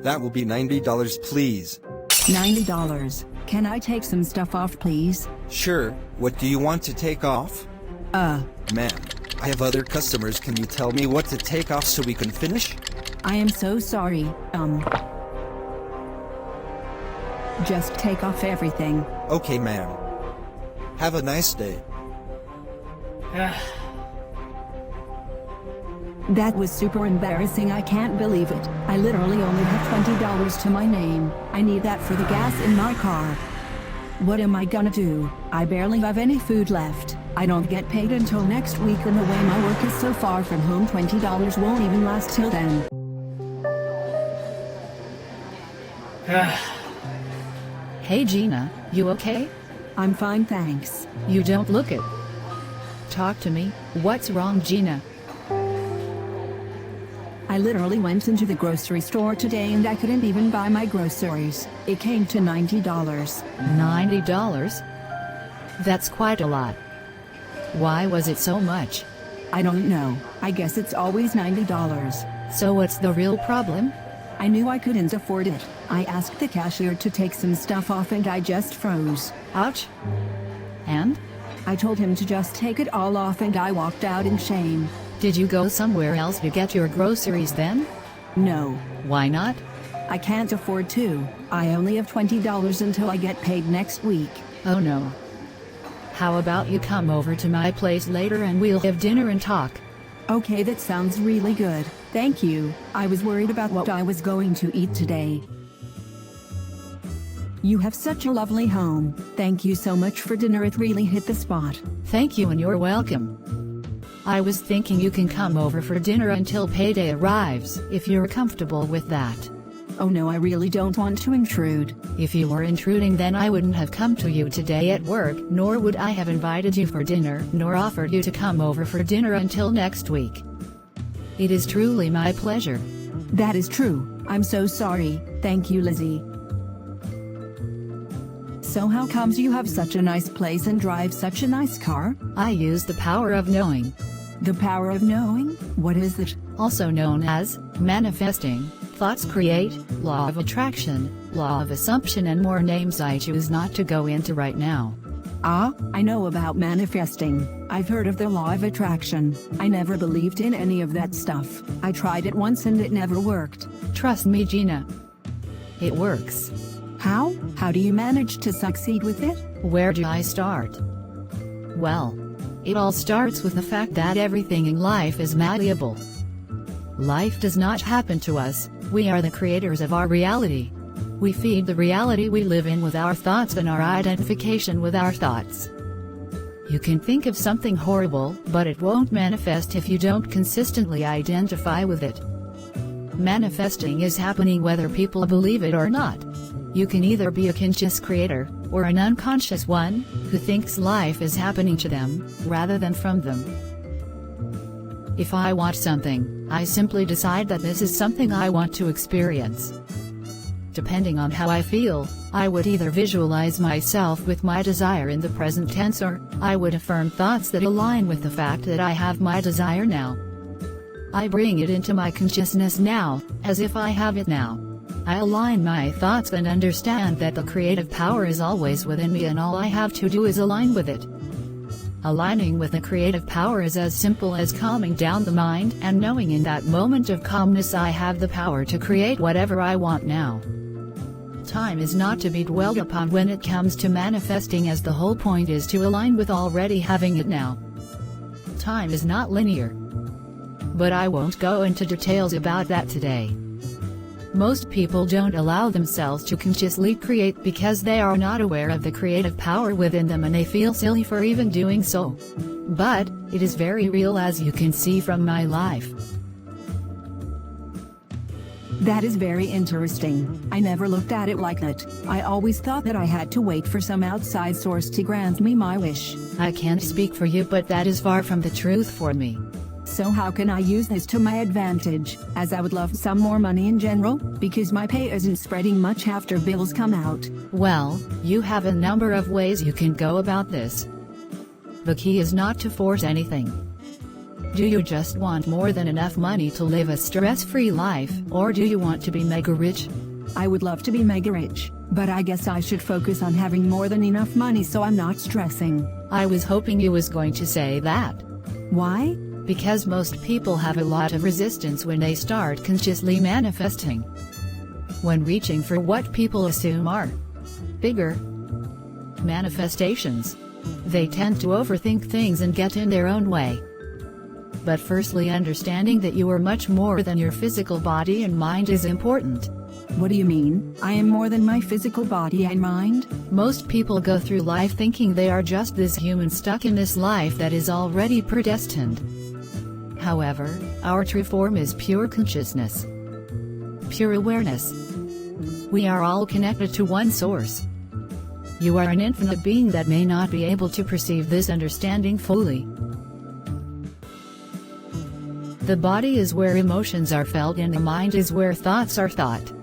That will be $90, please. $90. Can I take some stuff off, please? Sure, what do you want to take off? Ma'am, I have other customers. Can you tell me what to take off so we can finish? I am so sorry. Just take off everything. Okay, ma'am. Have a nice day. That was super embarrassing. I can't believe it. I literally only have $20 to my name. I need that for the gas in my car. What am I gonna do? I barely have any food left. I don't get paid until next week, and the way my work is so far from home, $20 won't even last till then. Hey Gina, you okay? I'm fine, thanks. You don't look it. Talk to me. What's wrong, Gina? I literally went into the grocery store today and I couldn't even buy my groceries. It came to $90. $90? That's quite a lot. Why was it so much? I don't know. I guess it's always $90. So what's the real problem? I knew I couldn't afford it. I asked the cashier to take some stuff off and I just froze. Ouch. And? I told him to just take it all off and I walked out in shame. Did you go somewhere else to get your groceries then? No. Why not? I can't afford to. I only have $20 until I get paid next week. Oh no. How about you come over to my place later and we'll have dinner and talk? Okay, that sounds really good. Thank you. I was worried about what I was going to eat today. You have such a lovely home. Thank you so much for dinner. It really hit the spot. Thank you and you're welcome. I was thinking you can come over for dinner until payday arrives, if you're comfortable with that. Oh no, I really don't want to intrude. If you were intruding, then I wouldn't have come to you today at work, nor would I have invited you for dinner, nor offered you to come over for dinner until next week. It is truly my pleasure. That is true. I'm so sorry. Thank you, Lizzie. So how comes you have such a nice place and drive such a nice car? I use the power of knowing. The power of knowing? What is it? Also known as manifesting, thoughts create, law of attraction, law of assumption, and more names I choose not to go into right now. Ah, I know about manifesting. I've heard of the law of attraction. I never believed in any of that stuff. I tried it once and it never worked. Trust me, Gina. It works. How? How do you manage to succeed with it? Where do I start? Well, it all starts with the fact that everything in life is malleable. Life does not happen to us. We are the creators of our reality. We feed the reality we live in with our thoughts and our identification with our thoughts. You can think of something horrible, but it won't manifest if you don't consistently identify with it. Manifesting is happening whether people believe it or not. You can either be a conscious creator, or an unconscious one, who thinks life is happening to them, rather than from them. If I want something, I simply decide that this is something I want to experience. Depending on how I feel, I would either visualize myself with my desire in the present tense, or I would affirm thoughts that align with the fact that I have my desire now. I bring it into my consciousness now, as if I have it now. I align my thoughts and understand that the creative power is always within me, and all I have to do is align with it. Aligning with the creative power is as simple as calming down the mind and knowing in that moment of calmness I have the power to create whatever I want now. Time is not to be dwelled upon when it comes to manifesting, as the whole point is to align with already having it now. Time is not linear. But I won't go into details about that today. Most people don't allow themselves to consciously create because they are not aware of the creative power within them, and they feel silly for even doing so. But it is very real, as you can see from my life. That is very interesting. I never looked at it like that. I always thought that I had to wait for some outside source to grant me my wish. I can't speak for you, but that is far from the truth for me. So how can I use this to my advantage, as I would love some more money in general, because my pay isn't spreading much after bills come out? Well, you have a number of ways you can go about this. The key is not to force anything. Do you just want more than enough money to live a stress-free life, or do you want to be mega rich? I would love to be mega rich, but I guess I should focus on having more than enough money so I'm not stressing. I was hoping you was going to say that. Why? Because most people have a lot of resistance when they start consciously manifesting. When reaching for what people assume are bigger manifestations, they tend to overthink things and get in their own way. But firstly, understanding that you are much more than your physical body and mind is important. What do you mean, I am more than my physical body and mind? Most people go through life thinking they are just this human stuck in this life that is already predestined. However, our true form is pure consciousness, pure awareness. We are all connected to one source. You are an infinite being that may not be able to perceive this understanding fully. The body is where emotions are felt and the mind is where thoughts are thought.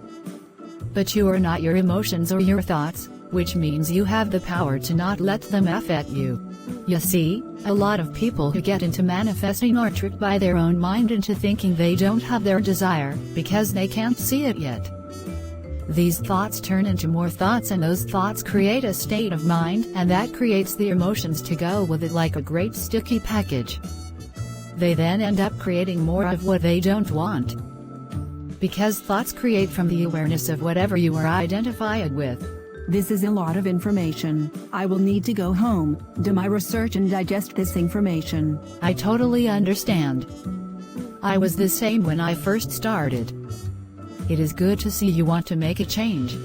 But you are not your emotions or your thoughts, which means you have the power to not let them affect you. You see, a lot of people who get into manifesting are tricked by their own mind into thinking they don't have their desire, because they can't see it yet. These thoughts turn into more thoughts and those thoughts create a state of mind and that creates the emotions to go with it like a great sticky package. They then end up creating more of what they don't want. Because thoughts create from the awareness of whatever you are identified with. This is a lot of information. I will need to go home, do my research and digest this information. I totally understand. I was the same when I first started. It is good to see you want to make a change.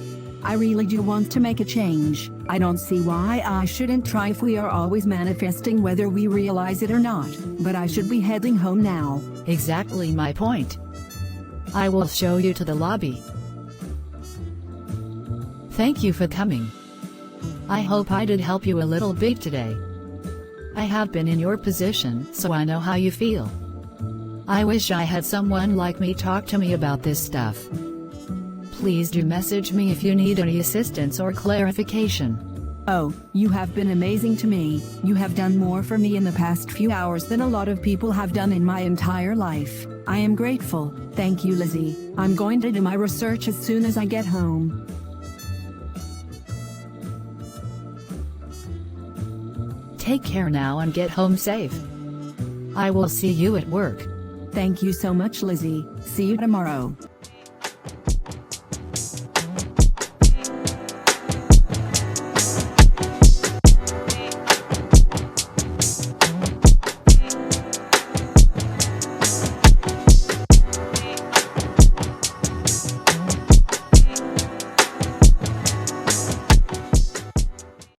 I really do want to make a change. I don't see why I shouldn't try if we are always manifesting whether we realize it or not, but I should be heading home now. Exactly my point. I will show you to the lobby. Thank you for coming. I hope I did help you a little bit today. I have been in your position, so I know how you feel. I wish I had someone like me talk to me about this stuff. Please do message me if you need any assistance or clarification. Oh, you have been amazing to me. You have done more for me in the past few hours than a lot of people have done in my entire life. I am grateful. Thank you, Lizzie. I'm going to do my research as soon as I get home. Take care now and get home safe. I will see you at work. Thank you so much, Lizzie. See you tomorrow.